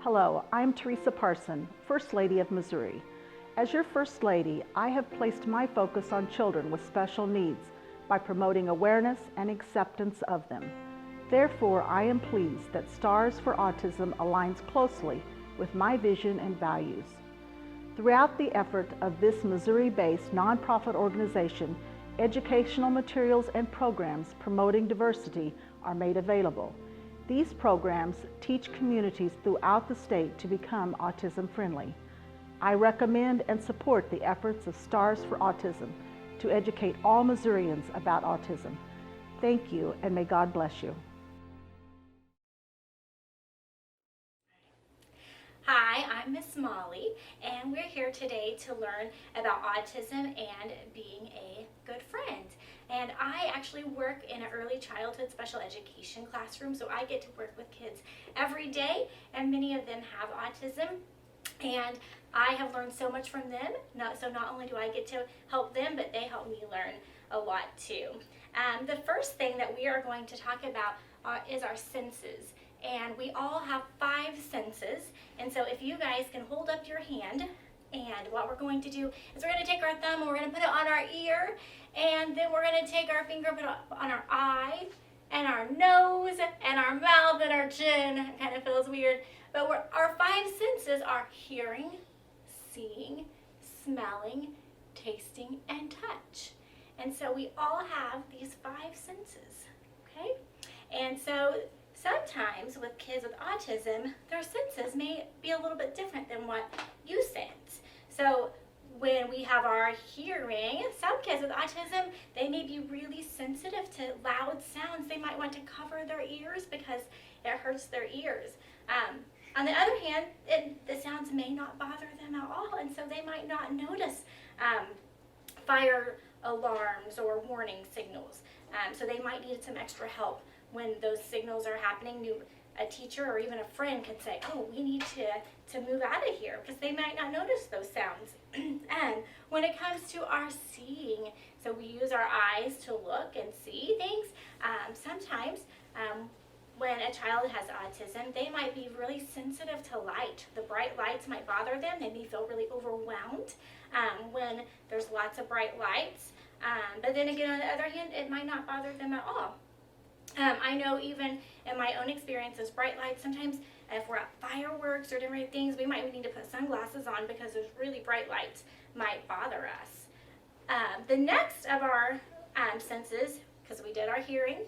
Hello, I'm Teresa Parson, First Lady of Missouri. As your First Lady, I have placed my focus on children with special needs by promoting awareness and acceptance of them. Therefore, I am pleased that Stars for Autism aligns closely with my vision and values. Throughout the effort of this Missouri-based nonprofit organization, educational materials and programs promoting diversity are made available. These programs teach communities throughout the state to become autism-friendly. I recommend and support the efforts of Stars for Autism to educate all Missourians about autism. Thank you, and may God bless you. Hi, I'm Miss Molly, and we're here today to learn about autism and being a good friend. And I actually work in an early childhood special education classroom, so I get to work with kids every day, and many of them have autism. And I have learned so much from them. So not only do I get to help them, but they help me learn a lot too. The first thing that we are going to talk about is our senses. And we all have 5 senses. And so if you guys can hold up your hand, and what we're going to do is we're going to take our thumb and we're going to put it on our ear, and then we're going to take our finger and put it on our eye, and our nose, and our mouth, and our chin. It kind of feels weird. But our 5 senses are hearing, seeing, smelling, tasting, and touch. And so we all have these 5 senses, okay? And so sometimes with kids with autism, their senses may be a little bit different than what you sense. So when we have our hearing, some kids with autism, they may be really sensitive to loud sounds. They might want to cover their ears because it hurts their ears. On the other hand, the sounds may not bother them at all, and so they might not notice fire alarms or warning signals. So they might need some extra help when those signals are happening. A teacher or even a friend could say, oh, we need to move out of here, because they might not notice those sounds. And when it comes to our seeing, so we use our eyes to look and see things. Sometimes when a child has autism, they might be really sensitive to light. The bright lights might bother them. They may feel really overwhelmed when there's lots of bright lights. But then again, on the other hand, it might not bother them at all. I know even in my own experiences, bright lights, sometimes if we're at fireworks or different things, we might need to put sunglasses on because those really bright lights might bother us. The next of our senses, because we did our hearing,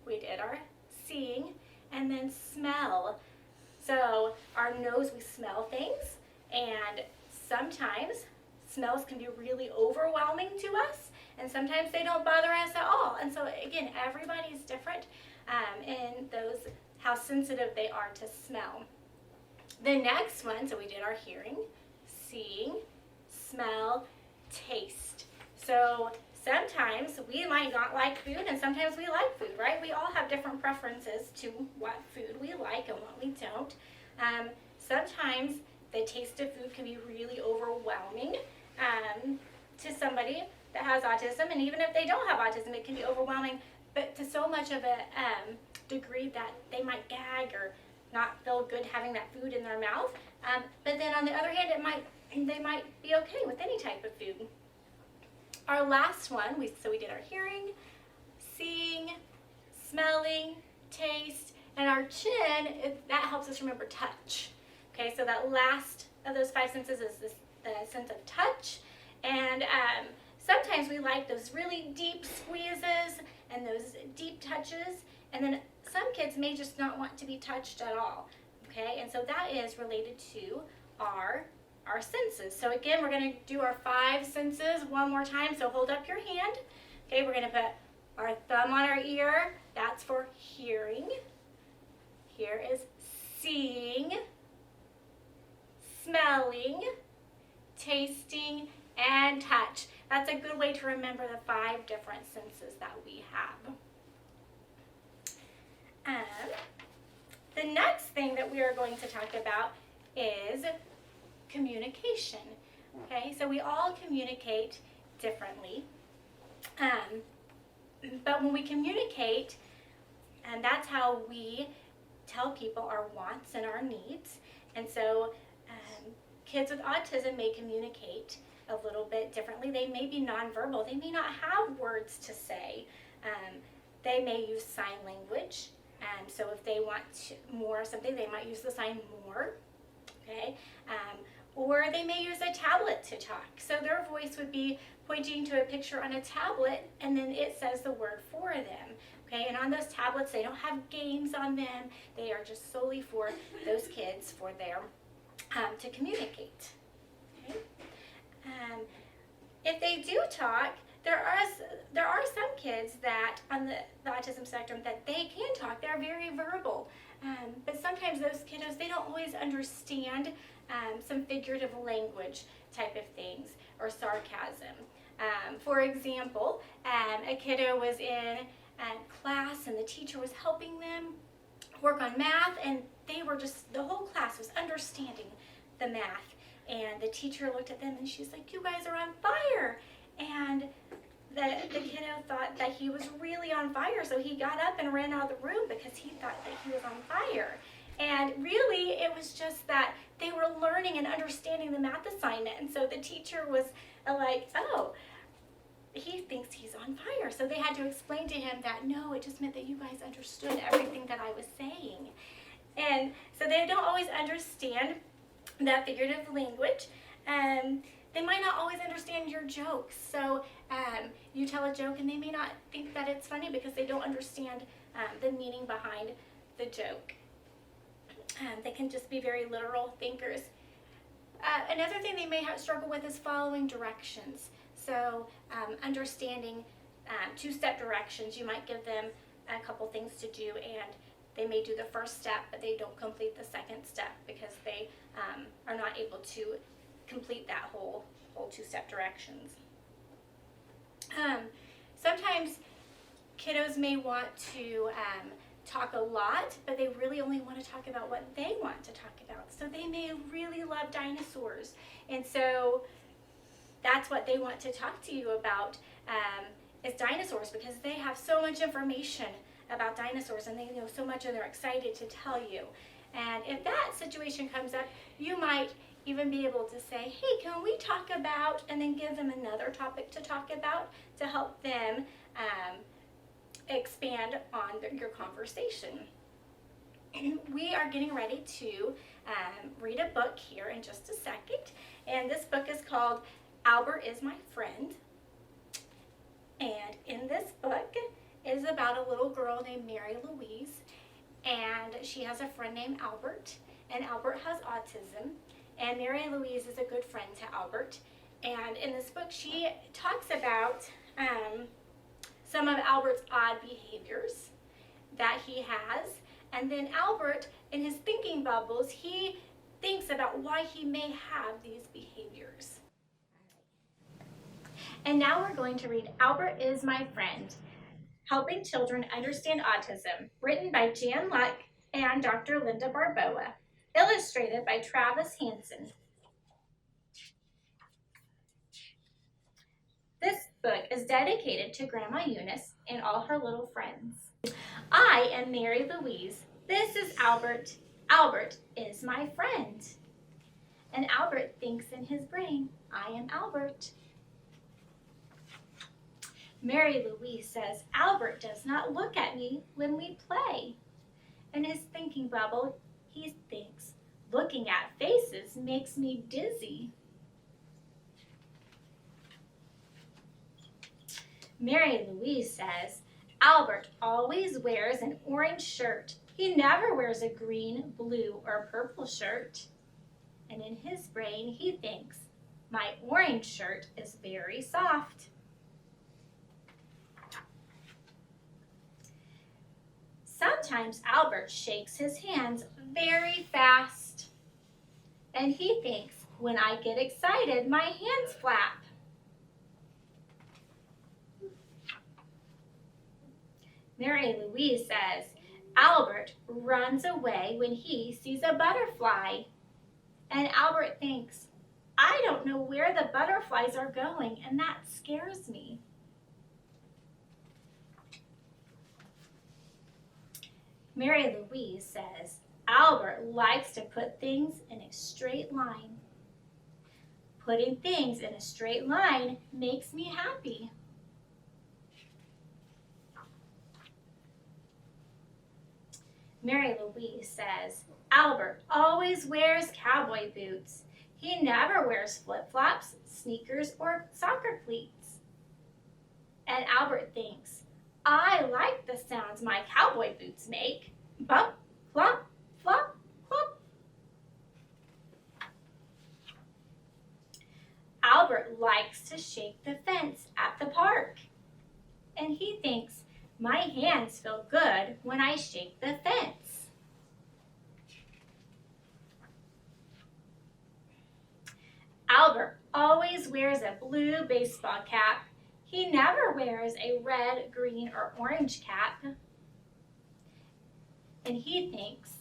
we did our seeing, and then smell. So our nose, we smell things, and sometimes smells can be really overwhelming to us, and sometimes they don't bother us at all. And so again, everybody's different in how sensitive they are to smell. The next one, so we did our hearing, seeing, smell, taste. So sometimes we might not like food, and sometimes we like food, right? We all have different preferences to what food we like and what we don't. Sometimes the taste of food can be really overwhelming to somebody that has autism, and even if they don't have autism, it can be overwhelming, but to so much of a degree that they might gag or not feel good having that food in their mouth. But then on the other hand, they might be okay with any type of food. Our last one, so we did our hearing, seeing, smelling, taste, and our chin, that helps us remember touch. Okay, so that last of those 5 senses is the sense of touch. And sometimes we like those really deep squeezes and those deep touches, and then some kids may just not want to be touched at all. Okay, and so that is related to our senses. So again, we're going to do our 5 senses one more time. So hold up your hand. Okay, we're going to put our thumb on our ear. That's for hearing. Here is seeing, smelling, tasting, and touch. That's a good way to remember the 5 different senses that we have. The next thing that we are going to talk about is communication. Okay, so we all communicate differently, but when we communicate, and that's how we tell people our wants and our needs, And so kids with autism may communicate a little bit differently. They may be nonverbal. They may not have words to say. They may use sign language. So if they want more of something, they might use the sign more. Okay? Or they may use a tablet to talk. So their voice would be pointing to a picture on a tablet, and then it says the word for them. Okay? And on those tablets, they don't have games on them. They are just solely for those kids, for their to communicate. Okay? If they do talk, there are some kids that on the autism spectrum that they can talk. They're very verbal, but sometimes those kiddos, they don't always understand some figurative language type of things or sarcasm. For example, a kiddo was in class and the teacher was helping them work on math, and they were just, the whole class was understanding the math, and the teacher looked at them and she's like, "You guys are on fire." And the kiddo thought that he was really on fire, so he got up and ran out of the room because he thought that he was on fire. And really, it was just that they were learning and understanding the math assignment, and so the teacher was like, "Oh, he thinks he's on fire." So they had to explain to him that, no, it just meant that you guys understood everything that I was saying. And so they don't always understand that figurative language. They might not always understand your jokes. So you tell a joke and they may not think that it's funny because they don't understand the meaning behind the joke. They can just be very literal thinkers. Another thing they may struggle with is following directions. So understanding two-step directions, you might give them a couple things to do, and they may do the first step, but they don't complete the second step because they are not able to complete that whole two-step directions. Sometimes kiddos may want to talk a lot, but they really only want to talk about what they want to talk about. So they may really love dinosaurs, and so that's what they want to talk to you about is dinosaurs, because they have so much information about dinosaurs and they know so much and they're excited to tell you. And if that situation comes up, you might even be able to say, "Hey, can we talk about," and then give them another topic to talk about to help them expand on your conversation. We are getting ready to read a book here in just a second, and this book is called Albert is My Friend. And in this book is about a little girl named Mary Louise, and she has a friend named Albert, and Albert has autism, and Mary Louise is a good friend to Albert. And in this book she talks about some of Albert's odd behaviors that he has, and then Albert, in his thinking bubbles, he thinks about why he may have these behaviors. And now we're going to read Albert is My Friend, Helping Children Understand Autism, written by Jan Luck and Dr. Linda Barboa, illustrated by Travis Hansen. This book is dedicated to Grandma Eunice and all her little friends. I am Mary Louise. This is Albert. Albert is my friend. And Albert thinks in his brain, I am Albert. Mary Louise says, Albert does not look at me when we play. In his thinking bubble, he thinks, looking at faces makes me dizzy. Mary Louise says, Albert always wears an orange shirt. He never wears a green, blue, or purple shirt. And in his brain, he thinks, my orange shirt is very soft. Sometimes Albert shakes his hands very fast. And he thinks, when I get excited, my hands flap. Mary Louise says, Albert runs away when he sees a butterfly. And Albert thinks, I don't know where the butterflies are going, and that scares me. Mary Louise says, Albert likes to put things in a straight line. Putting things in a straight line makes me happy. Mary Louise says, Albert always wears cowboy boots. He never wears flip-flops, sneakers, or soccer cleats. And Albert thinks, I like the sounds my cowboy boots make. Bump, flop, flop, flop. Albert likes to shake the fence at the park. And he thinks, my hands feel good when I shake the fence. Albert always wears a blue baseball cap. He never wears a red, green, or orange cap. And he thinks,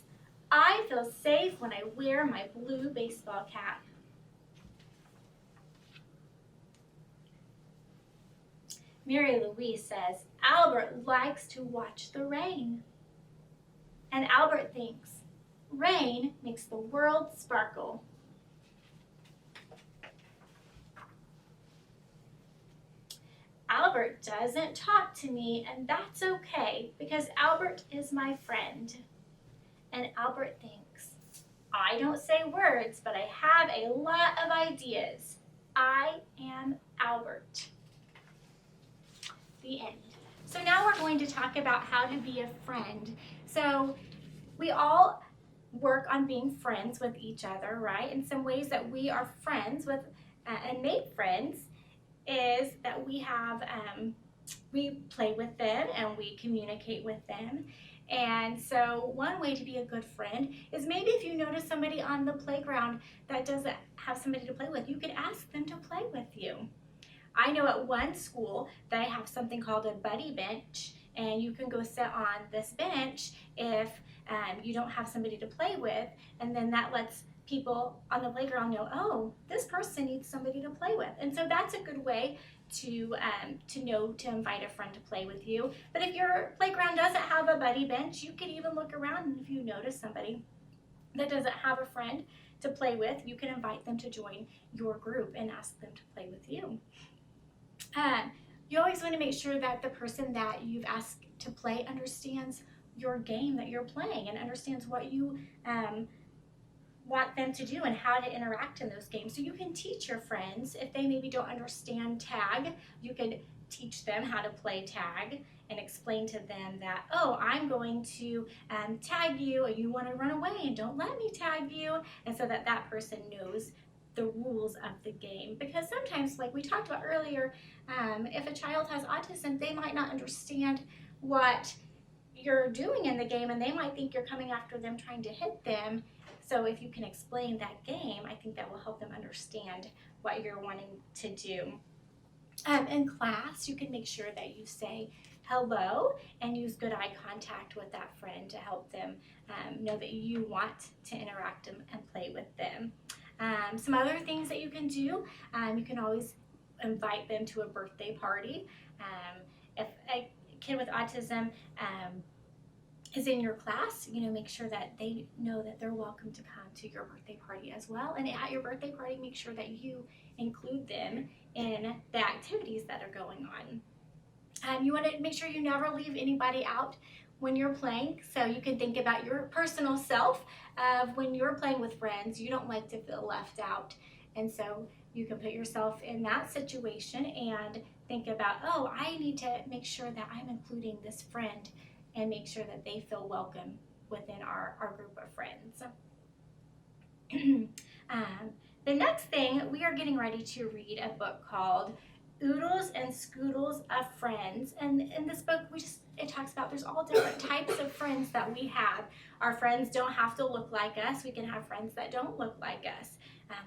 I feel safe when I wear my blue baseball cap. Mary Louise says, Albert likes to watch the rain. And Albert thinks, rain makes the world sparkle. Albert doesn't talk to me, and that's okay, because Albert is my friend. And Albert thinks, I don't say words, but I have a lot of ideas. I am Albert. The end. So now we're going to talk about how to be a friend. So we all work on being friends with each other, right? And some ways that we are friends with and make friends is that we play with them and we communicate with them. And so one way to be a good friend is maybe if you notice somebody on the playground that doesn't have somebody to play with, you could ask them to play with you. I know at one school they have something called a buddy bench, and you can go sit on this bench if you don't have somebody to play with, and then that lets people on the playground know, oh, this person needs somebody to play with. And so that's a good way to know to invite a friend to play with you. But if your playground doesn't have a buddy bench, you could even look around, and if you notice somebody that doesn't have a friend to play with, you can invite them to join your group and ask them to play with you. You always want to make sure that the person that you've asked to play understands your game that you're playing and understands what you want them to do and how to interact in those games. So you can teach your friends, if they maybe don't understand tag, you could teach them how to play tag and explain to them that, oh, I'm going to tag you and you want to run away and don't let me tag you, and so that that person knows the rules of the game. Because sometimes, like we talked about earlier, if a child has autism, they might not understand what you're doing in the game, and they might think you're coming after them trying to hit them. So if you can explain that game, I think that will help them understand what you're wanting to do. In class, you can make sure that you say hello and use good eye contact with that friend to help them know that you want to interact and play with them. Some other things that you can do, you can always invite them to a birthday party. If a kid with autism is in your class, make sure that they know that they're welcome to come to your birthday party as well. And at your birthday party, make sure that you include them in the activities that are going on. You want to make sure you never leave anybody out when you're playing. So you can think about your personal self of when you're playing with friends, you don't like to feel left out. And so you can put yourself in that situation and think about, oh, I need to make sure that I'm including this friend and make sure that they feel welcome within our group of friends. The next thing, we are getting ready to read a book called Oodles and Scoodles of Friends. And in this book, it talks about there's all different types of friends that we have. Our friends don't have to look like us. We can have friends that don't look like us.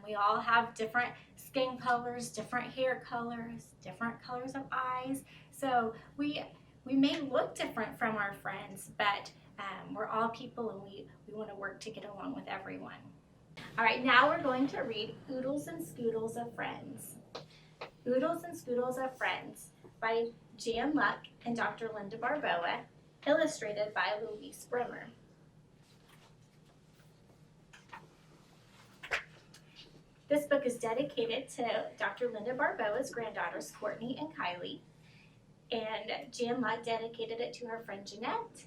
We all have different skin colors, different hair colors, different colors of eyes. So we may look different from our friends, but we're all people, and we want to work to get along with everyone. All right, now we're going to read Oodles and Scoodles of Friends. Oodles and Scoodles of Friends by Jan Luck and Dr. Linda Barboa, illustrated by Louise Brimmer. This book is dedicated to Dr. Linda Barboa's granddaughters, Courtney and Kylie. And Jan Ludd dedicated it to her friend Jeanette.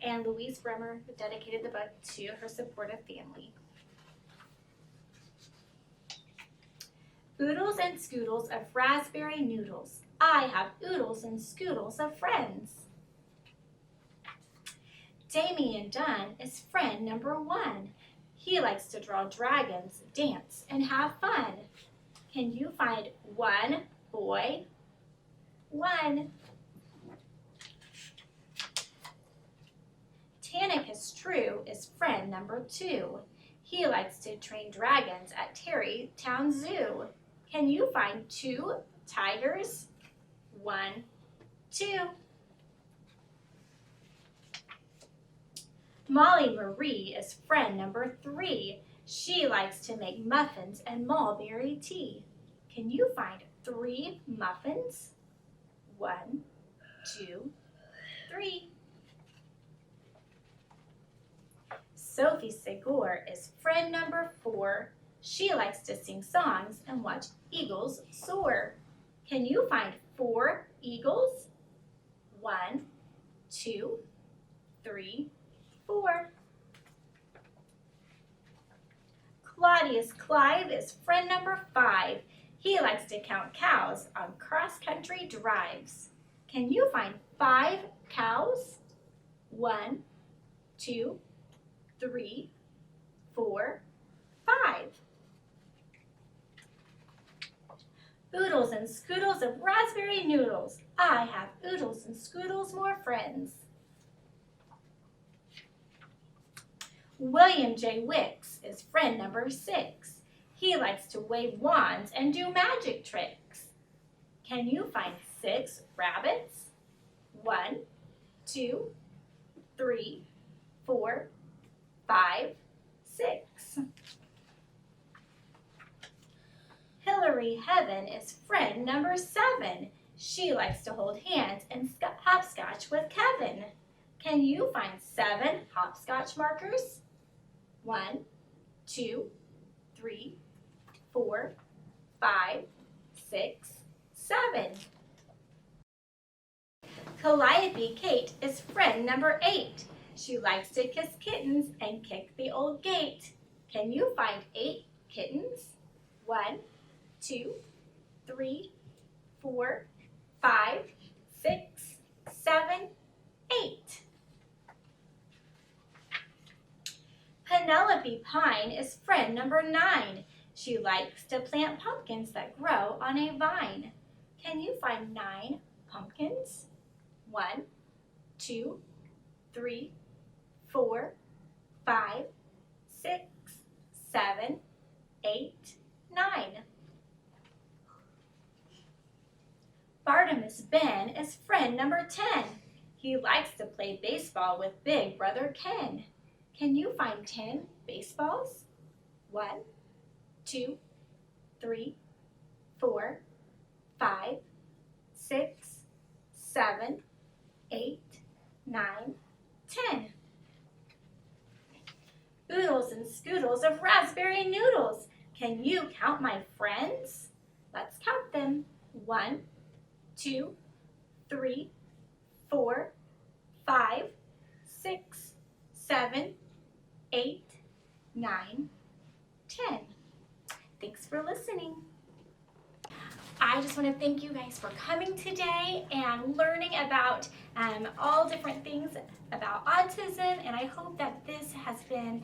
And Louise Bremer dedicated the book to her supportive family. Oodles and scoodles of raspberry noodles. I have oodles and scoodles of friends. Damien Dunn is friend number 1. He likes to draw dragons, dance, and have fun. Can you find one boy? 1. Tannicus True is friend number 2. He likes to train dragons at Tarrytown Zoo. Can you find 2 tigers? 1, 2. Molly Marie is friend number 3. She likes to make muffins and mulberry tea. Can you find 3 muffins? 1, 2, 3. Sophie Segor is friend number 4. She likes to sing songs and watch eagles soar. Can you find 4 eagles? 1, 2, 3, 4. Claudius Clive is friend number 5. He likes to count cows on cross-country drives. Can you find 5 cows? 1, 2, 3, 4, 5. Oodles and scoodles of raspberry noodles. I have oodles and scoodles more friends. William J. Wicks is friend number 6. He likes to wave wands and do magic tricks. Can you find 6 rabbits? 1, 2, 3, 4, 5, 6. Hillary Heaven is friend number 7. She likes to hold hands and hopscotch with Kevin. Can you find 7 hopscotch markers? 1, 2, 3, 4, 5, 6, 7. Calliope Kate is friend number 8. She likes to kiss kittens and kick the old gate. Can you find 8 kittens? 1, 2, 3, 4, 5, 6, 7, 8. Penelope Pine is friend number 9. She likes to plant pumpkins that grow on a vine. Can you find 9 pumpkins? 1, 2, 3, 4, 5, 6, 7, 8, 9. Bartimus Ben is friend number 10. He likes to play baseball with big brother Ken. Can you find 10 baseballs? 1, 2, 3, 4, 5, 6, 7, 8, 9, 10. Oodles and scoodles of raspberry noodles. Can you count my friends? Let's count them. 1, 2, 3, 4, 5, 6, 7, 8, 9, 10. Thanks for listening. I just want to thank you guys for coming today and learning about all different things about autism, and I hope that this has been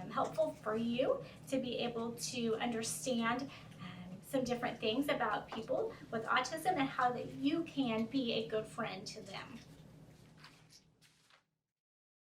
helpful for you to be able to understand some different things about people with autism and how that you can be a good friend to them.